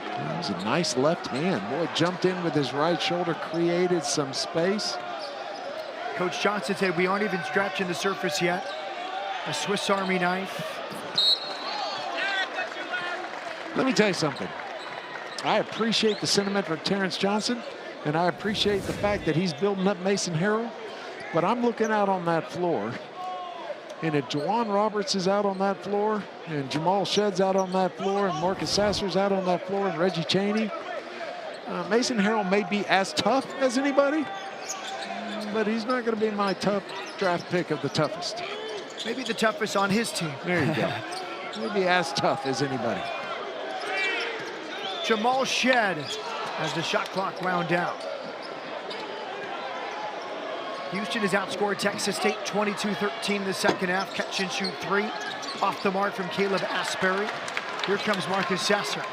That was a nice left hand. Boy, jumped in with his right shoulder, created some space. Coach Johnson said we aren't even scratching the surface yet. A Swiss Army knife. Let me tell you something. I appreciate the sentiment for Terrence Johnson, and I appreciate the fact that he's building up Mason Harrell, but I'm looking out on that floor, and if Juwan Roberts is out on that floor, and Jamal Shedd's out on that floor, and Marcus Sasser's out on that floor, and Reggie Chaney, Mason Harrell may be as tough as anybody, but he's not going to be my tough draft pick of the toughest. Maybe the toughest on his team. There you go. Maybe as tough as anybody. Jamal Shed as the shot clock wound down. Houston has outscored Texas State 22-13 in the second half. Catch and shoot 3 off the mark from Caleb Asbury. Here comes Marcus Sasser.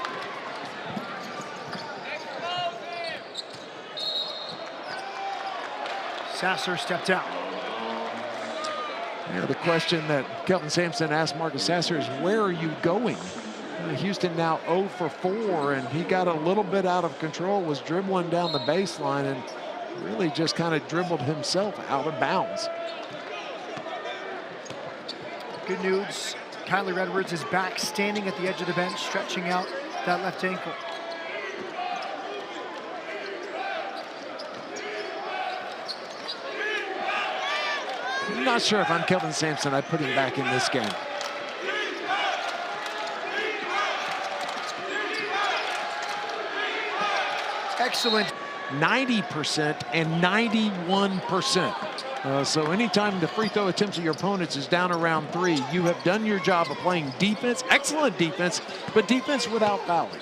Sasser stepped out. Yeah, the question that Kelvin Sampson asked Marcus Sasser is, where are you going? Houston now 0 for 4, and he got a little bit out of control, was dribbling down the baseline, and really just kind of dribbled himself out of bounds. Good news, Kyler Edwards is back, standing at the edge of the bench, stretching out that left ankle. I'm not sure if I'm Kelvin Sampson, I put him back in this game. Excellent. 90% and 91%. So anytime the free throw attempts of your opponents is down around 3, you have done your job of playing defense, excellent defense, but defense without fouling.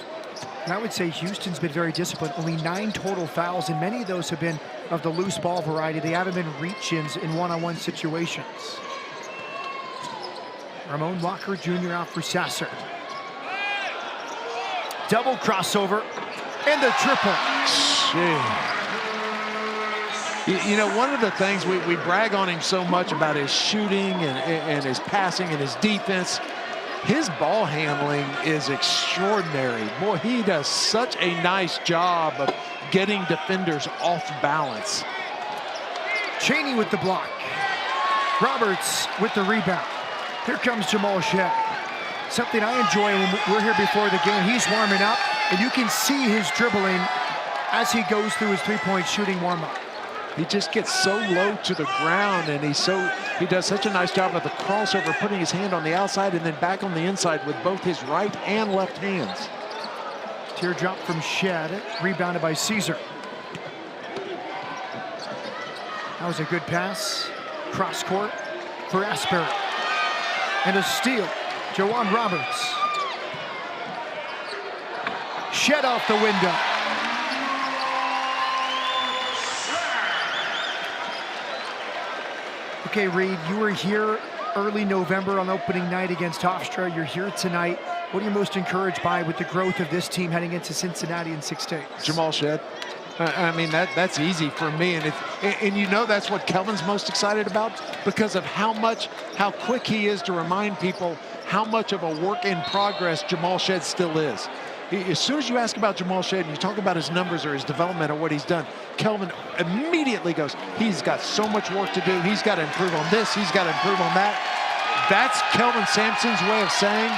And I would say Houston's been very disciplined. Only 9 total fouls, and many of those have been of the loose ball variety. They haven't been reach-ins in one-on-one situations. Ramon Walker Jr. out for Sasser. Double crossover and the triple. You know, one of the things we brag on him so much about his shooting and his passing and his defense, his ball handling is extraordinary. Boy, he does such a nice job of getting defenders off balance. Chaney with the block. Roberts with the rebound. Here comes Jamal Shed. Something I enjoy when we're here before the game. He's warming up, and you can see his dribbling as he goes through his three-point shooting warm-up. He just gets so low to the ground, and he does such a nice job of the crossover, putting his hand on the outside and then back on the inside with both his right and left hands. Teardrop from Shed, rebounded by Caesar. That was a good pass. Cross court for Asbury. And a steal, Juwan Roberts. Shed off the window. Okay, Reed, you were here early November on opening night against Hofstra. You're here tonight. What are you most encouraged by with the growth of this team heading into Cincinnati in 6 days? Jamal Shed. I mean, that's easy for me. And you know that's what Kelvin's most excited about, because of how quick he is to remind people how much of a work in progress Jamal Shed still is. As soon as you ask about Jamal Shed and you talk about his numbers or his development or what he's done, Kelvin immediately goes, he's got so much work to do. He's got to improve on this. He's got to improve on that. That's Kelvin Sampson's way of saying,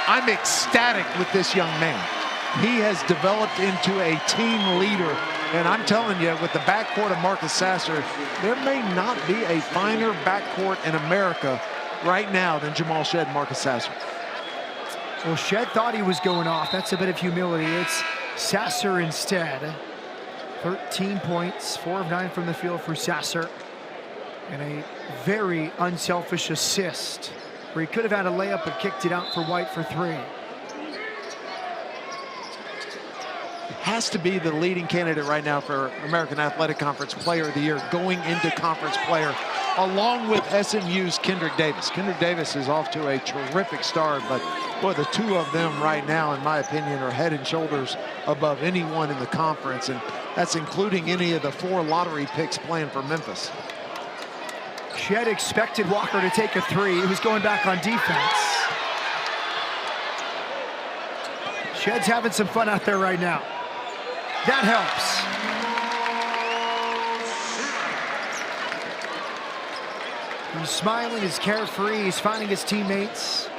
I'm ecstatic with this young man. He has developed into a team leader. And I'm telling you, with the backcourt of Marcus Sasser, there may not be a finer backcourt in America right now than Jamal Shed and Marcus Sasser. Well, Shed thought he was going off. That's a bit of humility. It's Sasser instead. 13 points, 4 of 9 from the field for Sasser. And a very unselfish assist where he could have had a layup but kicked it out for White for 3. Has to be the leading candidate right now for American Athletic Conference Player of the Year, going into conference player, along with SMU's Kendrick Davis. Kendrick Davis is off to a terrific start, but boy, the two of them right now, in my opinion, are head and shoulders above anyone in the conference, and that's including any of the 4 lottery picks playing for Memphis. Shed expected Walker to take a 3. He was going back on defense. Shed's having some fun out there right now. That helps. He's smiling, he's carefree, he's finding his teammates.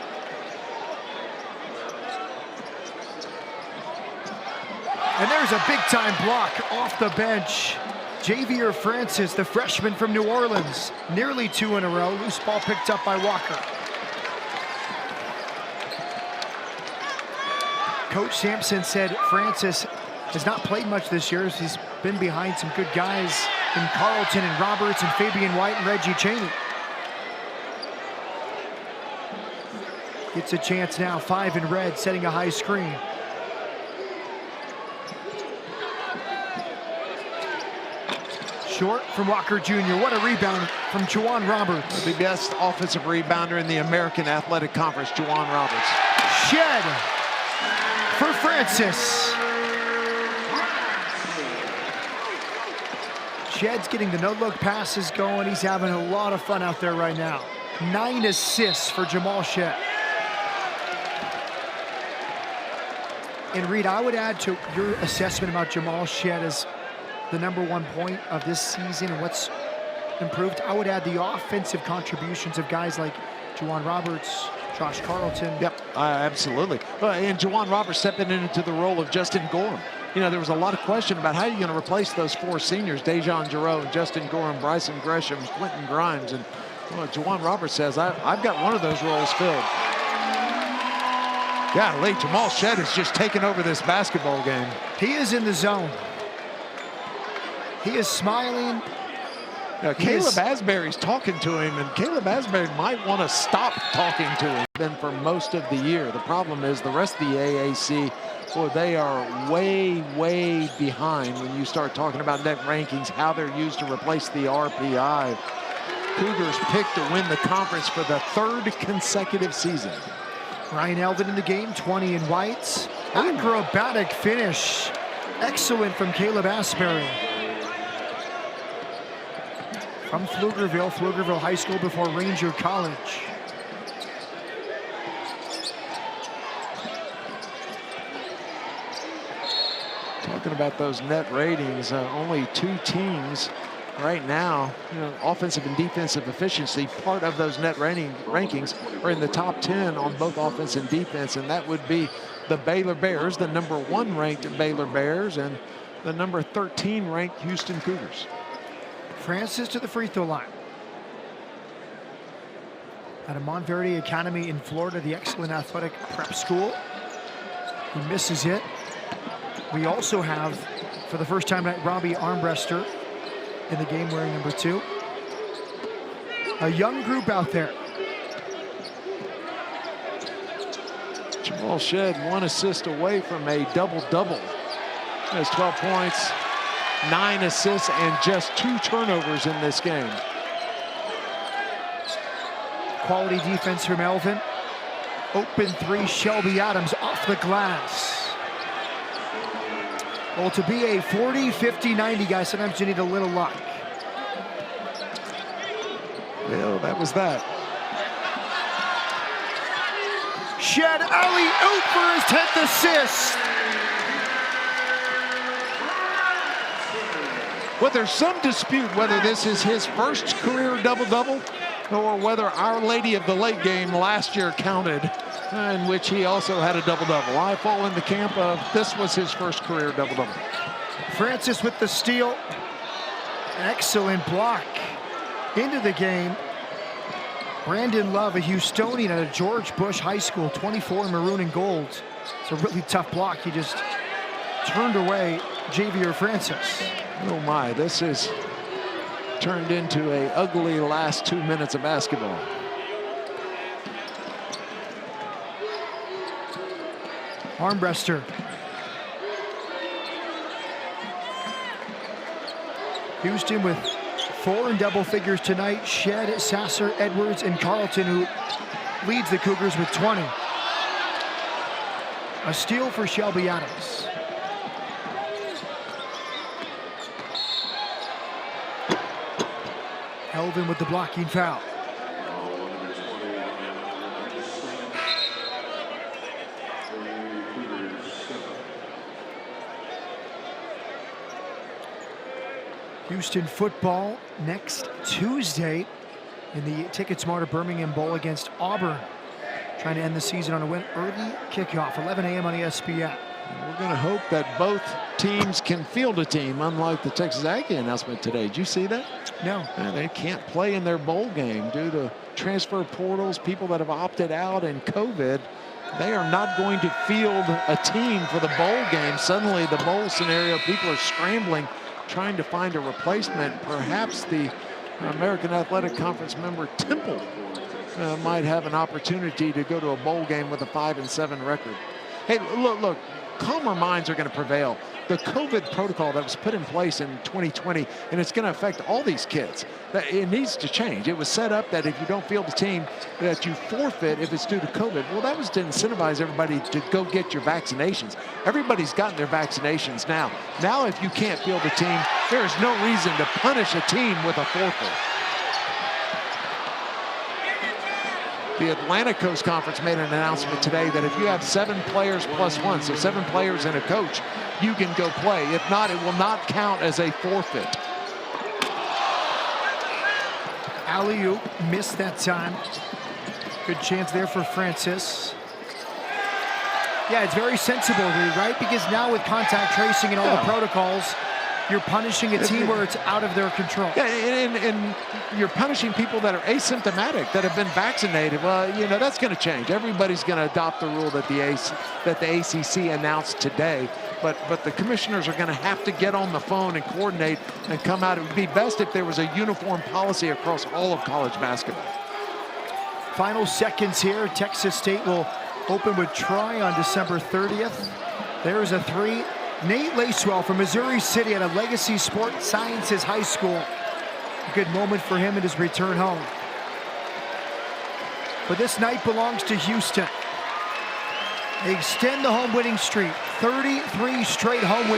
And there's a big-time block off the bench. Javier Francis, the freshman from New Orleans, nearly 2 in a row. Loose ball picked up by Walker. Coach Sampson said Francis has not played much this year. He's been behind some good guys in Carlton and Roberts and Fabian White and Reggie Chaney. Gets a chance now, 5 in red, setting a high screen. Short from Walker Jr. What a rebound from Juwan Roberts. The best offensive rebounder in the American Athletic Conference, Juwan Roberts. Shed for Francis. Shed's getting the no-look passes going. He's having a lot of fun out there right now. 9 assists for Jamal Shed. And Reed, I would add to your assessment about Jamal Shed as the #1 point of this season and what's improved. I would add the offensive contributions of guys like Juwan Roberts, Josh Carlton. Yep, absolutely. And Juwan Roberts stepping into the role of Justin Gorham. You know, there was a lot of question about how you're going to replace those 4 seniors, Dejan Giroux, Justin Gorham, Bryson Gresham, Quentin Grimes. And Juwan Roberts says, I've got one of those roles filled. Golly, Jamal Shed is just taking over this basketball game. He is in the zone. He is smiling. Caleb Asbury's talking to him, and Caleb Asbury might want to stop talking to him. Been for most of the year. The problem is the rest of the AAC, boy, they are way, way behind when you start talking about net rankings, how they're used to replace the RPI. Cougars picked to win the conference for the 3rd consecutive season. Ryan Eldon in the game, 20 in whites. Acrobatic finish. Excellent from Caleb Asbury. From Pflugerville High School before Ranger College. Talking about those net ratings, only 2 teams right now, offensive and defensive efficiency, part of those net rankings are in the top 10 on both offense and defense, and that would be the Baylor Bears, the #1 ranked Baylor Bears, and the #13 ranked Houston Cougars. Francis to the free throw line. At a Montverde Academy in Florida, the excellent athletic prep school. He misses it. We also have, for the first time tonight, Robbie Armbruster in the game wearing #2. A young group out there. Jamal Shed 1 assist away from a double-double. He has 12 points, 9 assists, and just 2 turnovers in this game. Quality defense from Elvin. Open 3, Shelby Adams off the glass. Well, to be a 40, 50, 90 guy, sometimes you need a little luck. Well, that was that. Shed alley-oop for his 10th assist. Well, there's some dispute whether this is his first career double-double or whether Our Lady of the Late Game last year counted, in which he also had a double-double. I fall in the camp of this was his first career double-double. Francis with the steal. Excellent block into the game. Brandon Love, a Houstonian at a George Bush High School, 24 maroon and gold. It's a really tough block. He just turned away Javier Francis. Oh my, this is turned into an ugly last 2 minutes of basketball. Armbruster. Houston with 4 in double figures tonight. Shed, Sasser, Edwards, and Carlton, who leads the Cougars with 20. A steal for Shelby Adams. Elvin with the blocking foul. Houston football next Tuesday in the Ticket Smarter Birmingham Bowl against Auburn. Trying to end the season on a win. Early kickoff, 11 a.m. on ESPN. We're going to hope that both teams can field a team, unlike the Texas Aggie announcement today. Did you see that? No. They can't play in their bowl game due to transfer portals, people that have opted out, and COVID. They are not going to field a team for the bowl game. Suddenly, the bowl scenario, people are scrambling, trying to find a replacement. Perhaps the American Athletic Conference member Temple might have an opportunity to go to a bowl game with a 5-7 record. Hey, look, calmer minds are going to prevail. The COVID protocol that was put in place in 2020, and it's going to affect all these kids. It needs to change. It was set up that if you don't field the team, that you forfeit if it's due to COVID. Well, that was to incentivize everybody to go get your vaccinations. Everybody's gotten their vaccinations now. Now, if you can't field a team, there is no reason to punish a team with a forfeit. The Atlantic Coast Conference made an announcement today that if you have 7 players plus 1, so 7 players and a coach, you can go play. If not, it will not count as a forfeit. Alley-oop missed that time. Good chance there for Francis. Yeah, it's very sensible, right? Because now with contact tracing and all the protocols, you're punishing a team where it's out of their control. Yeah, and you're punishing people that are asymptomatic, that have been vaccinated. Well, you know, that's going to change. Everybody's going to adopt the rule that the ACC announced today. But the commissioners are going to have to get on the phone and coordinate and come out. It would be best if there was a uniform policy across all of college basketball. Final seconds here. Texas State will open with Troy on December 30th. There's a 3. Nate Lacewell from Missouri City at a Legacy Sport Sciences High School. A good moment for him in his return home. But this night belongs to Houston. They extend the home winning streak. 33 straight home wins.